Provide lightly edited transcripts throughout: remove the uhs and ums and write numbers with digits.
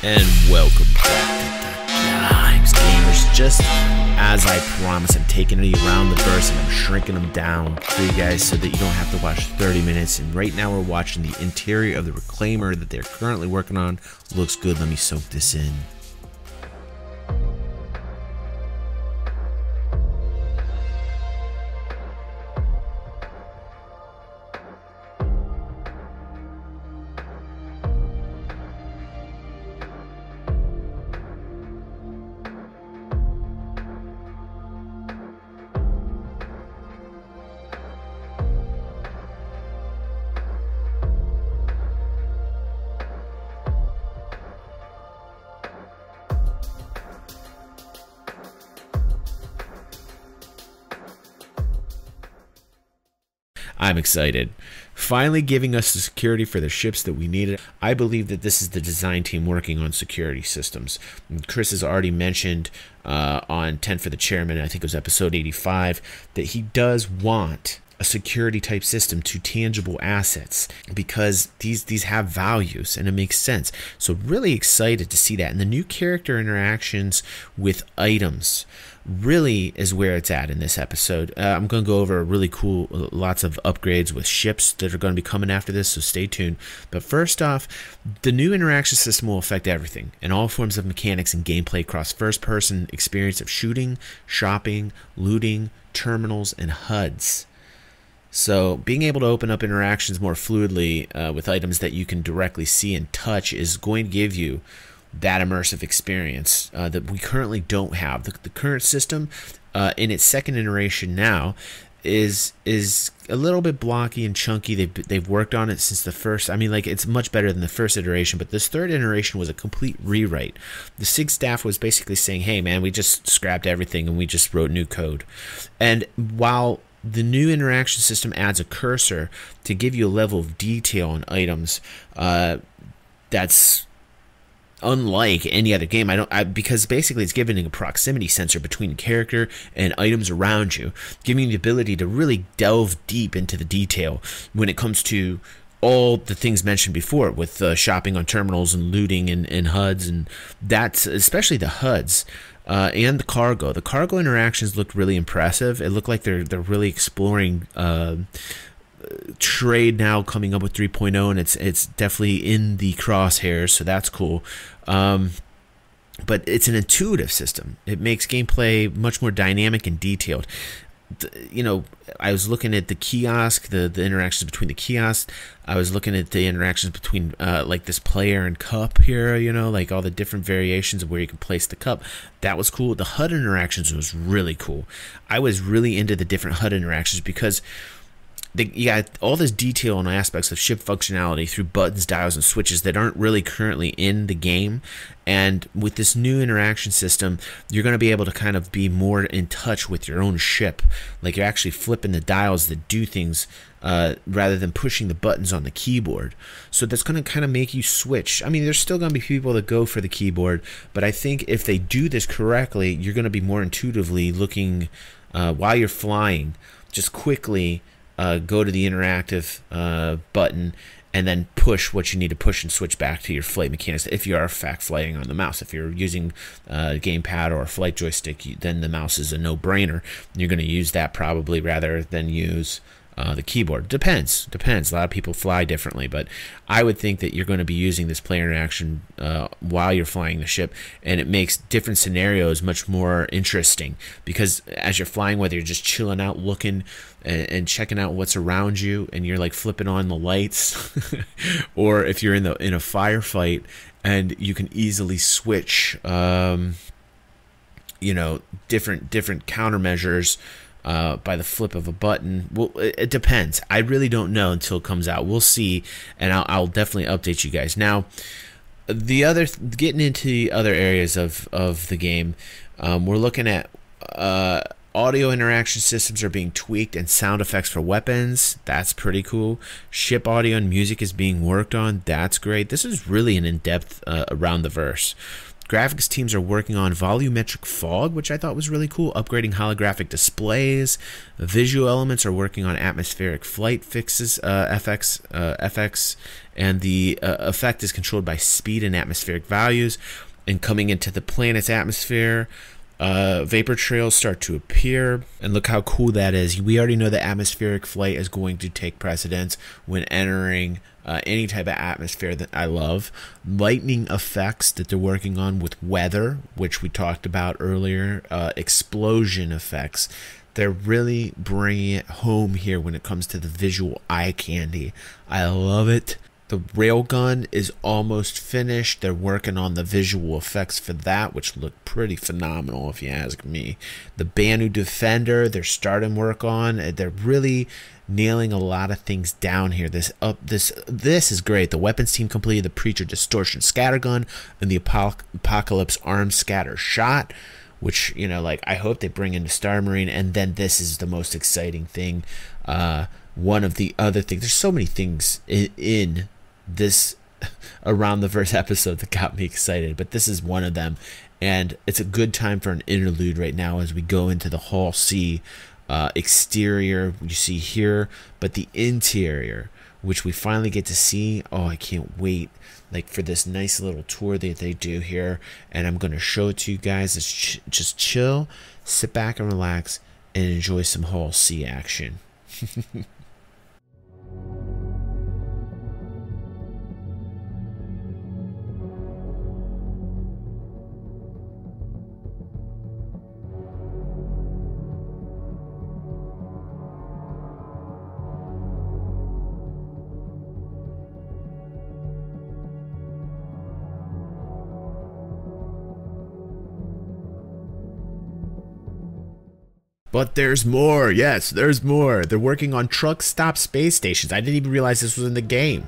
And welcome back to DaGaimez Gamers. Just as I promised, I'm taking you around the verse and I'm shrinking them down for you guys so that you don't have to watch 30 minutes. And right now we're watching the interior of the reclaimer that they're currently working on. Looks good. Let me soak this in. I'm excited. Finally giving us the security for the ships that we needed. I believe that this is the design team working on security systems. And Chris has already mentioned on 10 for the Chairman, I think it was episode 85, that he does want a security type system to tangible assets because these have values and it makes sense. So really excited to see that. And the new character interactions with items really is where it's at in this episode. I'm going to go over really cool, lots of upgrades with ships that are going to be coming after this, so stay tuned. But first off, the new interaction system will affect everything and all forms of mechanics and gameplay across first-person experience of shooting, shopping, looting, terminals, and HUDs. So being able to open up interactions more fluidly with items that you can directly see and touch is going to give you that immersive experience that we currently don't have. The current system in its second iteration now is a little bit blocky and chunky. They've worked on it since the first. I mean, like, it's much better than the first iteration, but this third iteration was a complete rewrite. The SIG staff was basically saying, hey man, we just scrapped everything and we just wrote new code. And while the new interaction system adds a cursor to give you a level of detail on items that's unlike any other game. Because basically it's giving a proximity sensor between the character and items around you, giving you the ability to really delve deep into the detail when it comes to all the things mentioned before with shopping on terminals and looting and HUDs, and that's especially the HUDs. And the cargo. The cargo interactions looked really impressive. It looked like they're really exploring trade now, coming up with 3.0, and it's definitely in the crosshairs, so that's cool. But it's an intuitive system. It makes gameplay much more dynamic and detailed. You know, I was looking at the kiosk, the interactions between the kiosk. I was looking at the interactions between like this player and cup here, you know, like all the different variations of where you can place the cup. That was cool. The HUD interactions was really cool. I was really into the different HUD interactions because you got all this detail and aspects of ship functionality through buttons, dials, and switches that aren't really currently in the game. And with this new interaction system, you're going to be able to kind of be more in touch with your own ship. Like, you're actually flipping the dials that do things rather than pushing the buttons on the keyboard. So that's going to kind of make you switch. I mean, there's still going to be people that go for the keyboard, but I think if they do this correctly, you're going to be more intuitively looking while you're flying, just quickly go to the interactive button and then push what you need to push and switch back to your flight mechanics. If you are in fact flying on the mouse, if you're using a gamepad or a flight joystick, then the mouse is a no-brainer. You're going to use that probably rather than use the keyboard. Depends. A lot of people fly differently, but I would think that you're going to be using this player interaction while you're flying the ship, and it makes different scenarios much more interesting because as you're flying, whether you're just chilling out, looking and checking out what's around you, and you're like flipping on the lights, or if you're in a firefight and you can easily switch, you know, different countermeasures by the flip of a button. Well, it depends. I really don't know until it comes out. We'll see, and I'll definitely update you guys. Now, getting into the other areas of the game, we're looking at audio interaction systems are being tweaked and sound effects for weapons. That's pretty cool. Ship audio and music is being worked on. That's great. This is really an in-depth around the verse. Graphics teams are working on volumetric fog, which I thought was really cool, upgrading holographic displays. Visual elements are working on atmospheric flight fixes, FX, and the effect is controlled by speed and atmospheric values. And coming into the planet's atmosphere, vapor trails start to appear, and look how cool that is. We already know that atmospheric flight is going to take precedence when entering any type of atmosphere that I love. Lightning effects that they're working on with weather, which we talked about earlier, explosion effects. They're really bringing it home here when it comes to the visual eye candy. I love it. The railgun is almost finished. They're working on the visual effects for that, which look pretty phenomenal if you ask me. The Banu Defender, they're starting work on. They're really nailing a lot of things down here. This is great. The weapons team completed the Preacher Distortion Scattergun and the Apocalypse Arm Scatter Shot, which, you know, like, I hope they bring into Star Marine. And then this is the most exciting thing. One of the other things, there's so many things in this Around the Verse episode that got me excited, but this is one of them, and it's a good time for an interlude right now as we go into the Hall C exterior you see here, but the interior, which we finally get to see. Oh, I can't wait, like, for this nice little tour that they do here, and I'm going to show it to you guys. It's just chill, sit back and relax and enjoy some Hall C action. But there's more. Yes, there's more. They're working on truck stop space stations. I didn't even realize this was in the game.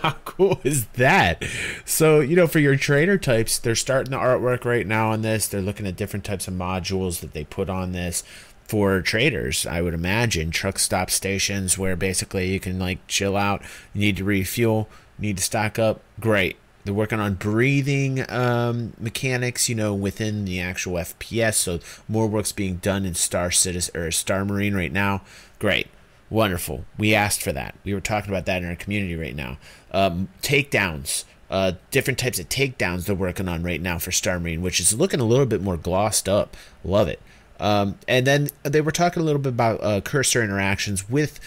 How cool is that? So, you know, for your trader types, they're starting the artwork right now on this. They're looking at different types of modules that they put on this for traders. I would imagine truck stop stations where basically you can, like, chill out, you need to refuel, need to stock up. Great. They're working on breathing mechanics, you know, within the actual FPS. So more work's being done in Star Citizen or Star Marine right now. Great. Wonderful. We asked for that. We were talking about that in our community right now. Takedowns. Different types of takedowns they're working on right now for Star Marine, which is looking a little bit more glossed up. Love it. And then they were talking a little bit about cursor interactions with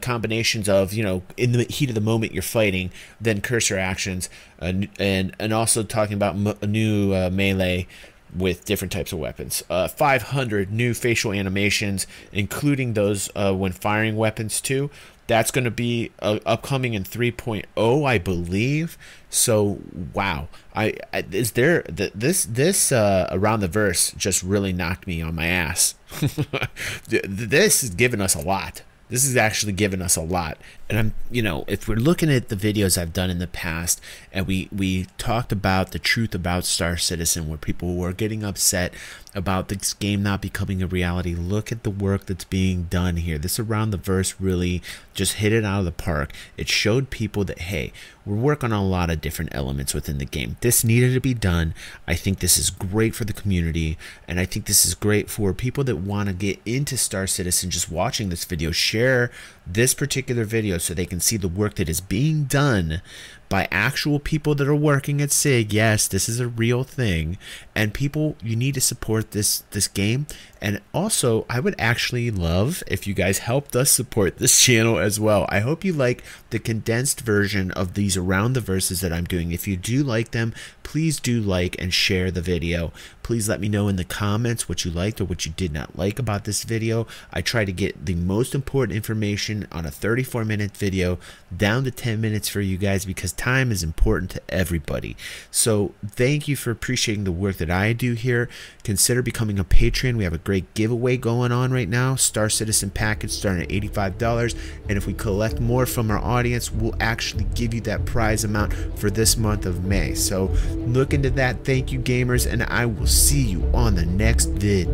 combinations of, you know, in the heat of the moment you're fighting, then cursor actions, and also talking about a new melee with different types of weapons. 500 new facial animations, including those when firing weapons too. That's going to be upcoming in 3.0, I believe. So, wow. This Around the Verse just really knocked me on my ass. This is giving us a lot. This is actually giving us a lot. And I'm, you know, if we're looking at the videos I've done in the past, and we talked about the truth about Star Citizen, where people were getting upset about this game not becoming a reality, look at the work that's being done here. This Around the Verse really just hit it out of the park. It showed people that, hey, we're working on a lot of different elements within the game. This needed to be done. I think this is great for the community, and I think this is great for people that want to get into Star Citizen just watching this video. Share this particular video so they can see the work that is being done by actual people that are working at SIG. Yes, this is a real thing, and people, you need to support this game. And also, I would actually love if you guys helped us support this channel as well. I hope you like the condensed version of these Around the Verses that I'm doing. If you do like them, please do like and share the video. Please let me know in the comments what you liked or what you did not like about this video. I try to get the most important information on a 34-minute video down to 10 minutes for you guys, because time is important to everybody. So thank you for appreciating the work that I do here. Consider becoming a patron. We have a great giveaway going on right now. Star Citizen package starting at $85, and if we collect more from our audience, we'll actually give you that prize amount for this month of May. So look into that. Thank you, gamers, and I will see you on the next vid.